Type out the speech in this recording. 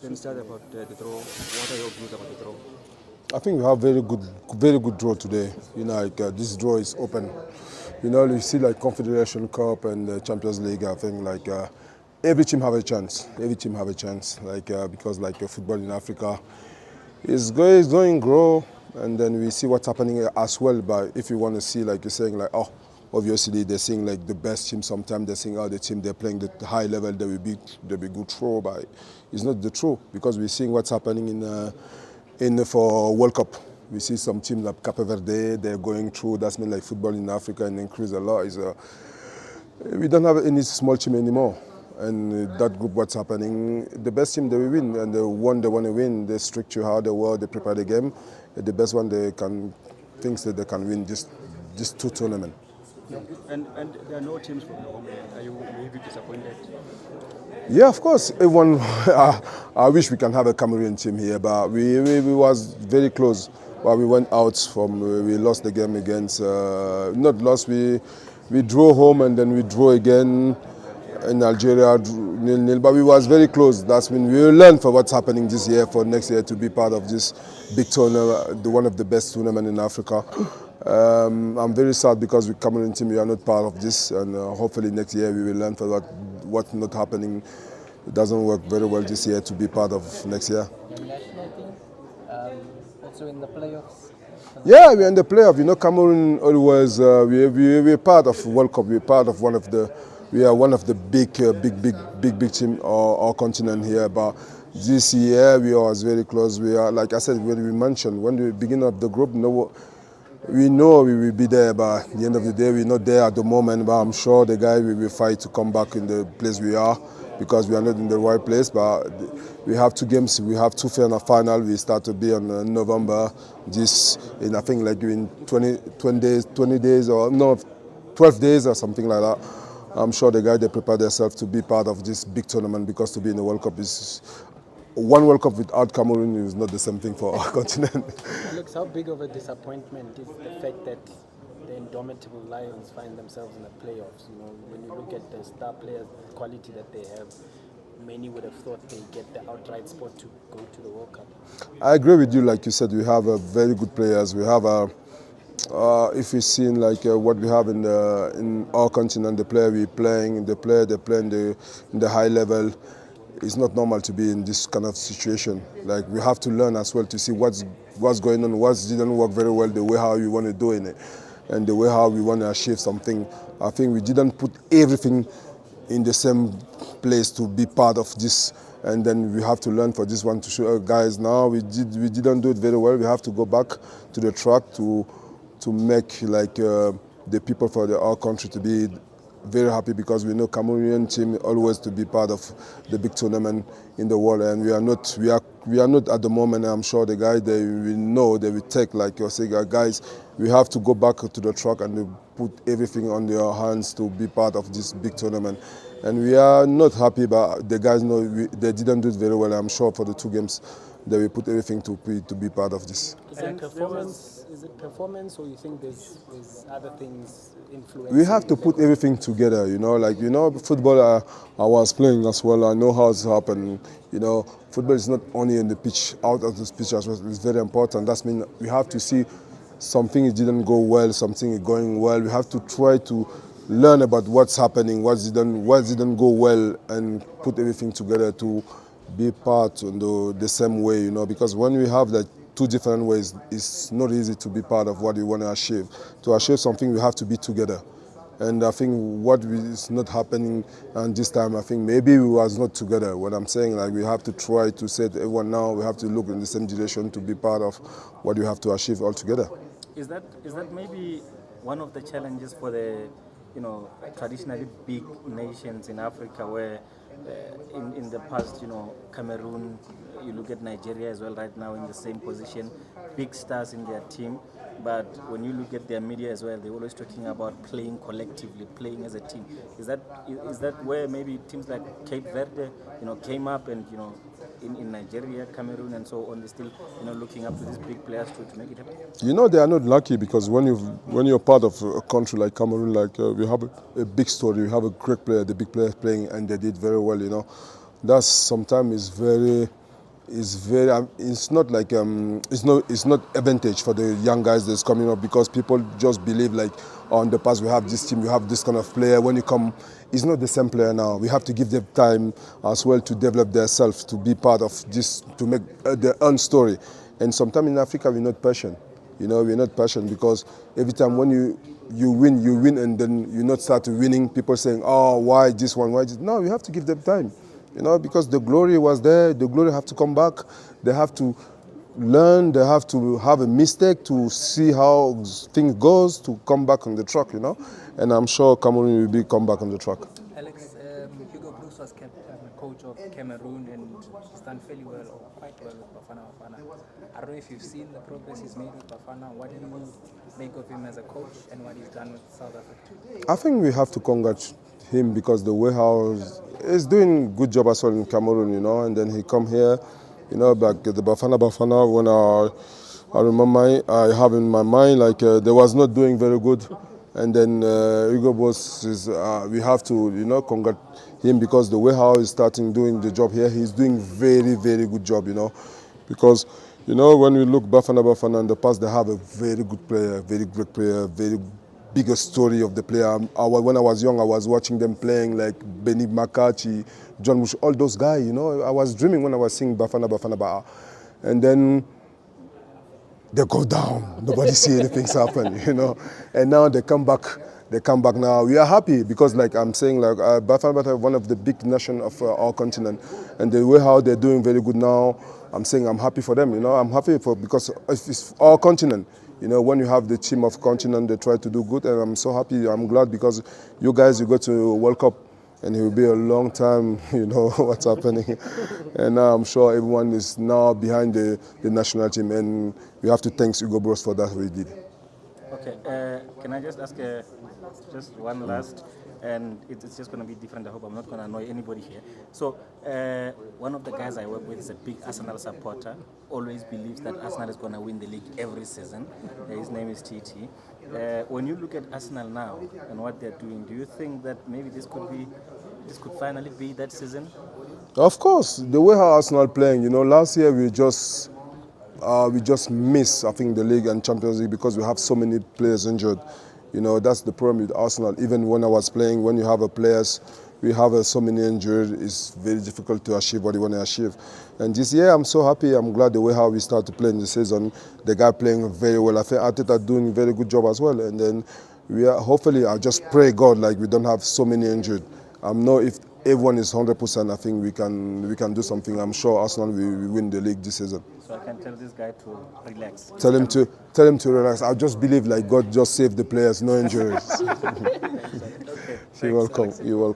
Then start about the draw. What are your views about the draw? I think we have very good draw today. This draw is open. You see like Confederation Cup and Champions League. I think every team have a chance. Every team have a chance. Because football in Africa is going grow, and then we see what's happening as well. But if you want to see, like you're saying, obviously they're seeing like the best team. Sometimes they're seeing the team they're playing the high level. They will be good throw, but it's not the truth because we're seeing what's happening for World Cup. We see some teams like Cape Verde, they're going through. That's mean like football in Africa and increase a lot. We don't have any small team anymore. And that group, what's happening, the best team they will win, and the one they want to win, they structure how they work, they prepare the game. The best one they can thinks that they can win this two tournaments. And there are no teams from your home. Are you maybe disappointed? Yeah, of course. Everyone, I wish we can have a Cameroon team here, but we was very close. But we went out from, we lost the game against, not lost, we drew home and then we drew again in Algeria, 0-0. But we was very close. That's when we will learn for what's happening this year, for next year to be part of this big tournament, one of the best tournaments in Africa. I'm very sad because with Cameroon team we are not part of this, and hopefully next year we will learn for what's not happening. It doesn't work very well this year to be part of next year. Your national team, also in the playoffs. Yeah, we're in the playoff. Cameroon always we're part of World Cup. We're part of we are one of the big team our continent here. But this year we was very close. We are, like I said, when we mentioned when we begin of the group, we know we will be there, but at the end of the day, we're not there at the moment. But I'm sure the guy will fight to come back in the place we are, because we are not in the right place. But we have 2 games. We have 2 final. We start to be on November. I think like in 20 days or no, 12 days or something like that. I'm sure the guy they prepare themselves to be part of this big tournament, because to be in the World Cup is. One World Cup without Cameroon is not the same thing for our continent. Alex, how big of a disappointment is the fact that the indomitable Lions find themselves in the playoffs? When you look at the star players, the quality that they have, many would have thought they get the outright spot to go to the World Cup. I agree with you. Like you said, we have very good players. We have if we've seen what we have in our continent, the player we're playing, the player they play in the high level. It's not normal to be in this kind of situation. Like, we have to learn as well to see what's going on, what didn't work very well, the way how we want to do it, and the way how we want to achieve something. I think we didn't put everything in the same place to be part of this, and then we have to learn for this one to show guys now we didn't do it very well. We have to go back to the track to make the people for our country to be very happy, because we know Cameroonian team always to be part of the big tournament in the world, and we are not at the moment. I'm sure the guys they will know, they will take, like you're saying, guys, we have to go back to the track and put everything on their hands to be part of this big tournament. And we are not happy, but the guys know they didn't do it very well. I'm sure for the 2 games they will put everything to be part of this. Is it performance, or you think there's other things influencing? We have to put everything together, football I was playing as well. I know how it's happened. Football is not only in the pitch, out of the pitch as well. It's very important. That means we have to see something didn't go well, something is going well. We have to try to learn about what's happening, what didn't go well, and put everything together to be part in the same way, because when we have 2 different ways, it's not easy to be part of what we want to achieve. To achieve something, we have to be together. And I think what is not happening, and this time I think maybe we was not together. What I'm saying, we have to try to say to everyone now, we have to look in the same direction to be part of what we have to achieve all together. Is that maybe one of the challenges for the traditionally big nations in Africa, where in the past, Cameroon, you look at Nigeria as well right now in the same position, big stars in their team, but when you look at their media as well, they're always talking about playing collectively, playing as a team. Is that where maybe teams like Cape Verde, came up, and in Nigeria, Cameroon, and so on, they're still looking up to these big players to make it happen? They are not lucky, because when you're part of a country like Cameroon, we have a big story, we have a great player, the big players playing, and they did very well. That sometimes is very is very. It's not like it's not advantage for the young guys that's coming up because people just believe like on the past we have this team, we have this kind of player. When you come, it's not the same player now. We have to give them time as well to develop themselves, to be part of this, to make their own story. And sometimes in Africa we're not patient. You know, we're not patient because every time when you win, and then you not start winning, people saying, oh, why this one, why this? No, you have to give them time. You know, because the glory was there, the glory have to come back. They have to learn, they have to have a mistake to see how things goes to come back on the track, you know. And I'm sure Cameroon will come back on the track. Alex, Hugo Bruce was coach of Cameroon and he's done fairly well or quite well with Bafana. I don't know if you've seen the progress he's made with Bafana. What do you make of him as a coach and what he's done with South Africa? I think we have to congratulate him because the way how he's doing good job as well in Cameroon, you know, and then he come here, you know, back the Bafana when I remember I have in my mind like they was not doing very good, and then Hugo Boss is we have to, you know, congratulate him because the way how he's starting doing the job here, he's doing very good job, you know, because you know when we look Bafana in the past, they have a very good player, very great player, very bigger story of the player. When I was young, I was watching them playing like Benny McCarthy, John Bush, all those guys, you know. I was dreaming when I was seeing Bafana. And then they go down. Nobody see anything happen, you know. And now they come back. They come back now. We are happy because, like I'm saying, like Bafana, one of the big nations of our continent, and the way how they're doing very good now. I'm saying I'm happy for them. You know, I'm happy because it's our continent. You know, when you have the team of continent, they try to do good, and I'm so happy. I'm glad because you guys, you go to World Cup, and it will be a long time. You know what's happening, and now I'm sure everyone is now behind the national team, and we have to thank Hugo Bros for that we did. Okay, can I just ask just one last, and it's just going to be different. I hope I'm not going to annoy anybody here. So, one of the guys I work with is a big Arsenal supporter, always believes that Arsenal is going to win the league every season. His name is Ttile. When you look at Arsenal now and what they're doing, do you think that maybe this could finally be that season? Of course, the way how Arsenal playing, you know, last year we just miss, I think, the league and Champions League because we have so many players injured. You know, that's the problem with Arsenal. Even when I was playing, when you have players, we have so many injured, it's very difficult to achieve what you want to achieve. And this year, I'm so happy. I'm glad the way how we start to play in the season. The guy playing very well. I think Ttile doing a very good job as well. And then we are hopefully. I just pray God like we don't have so many injured. Know if everyone is 100%, I think we can do something. I'm sure Arsenal will win the league this season. So I can tell this guy to relax. Tell him to relax. I just believe like God just saved the players, no injuries. Okay. You're welcome. You're welcome.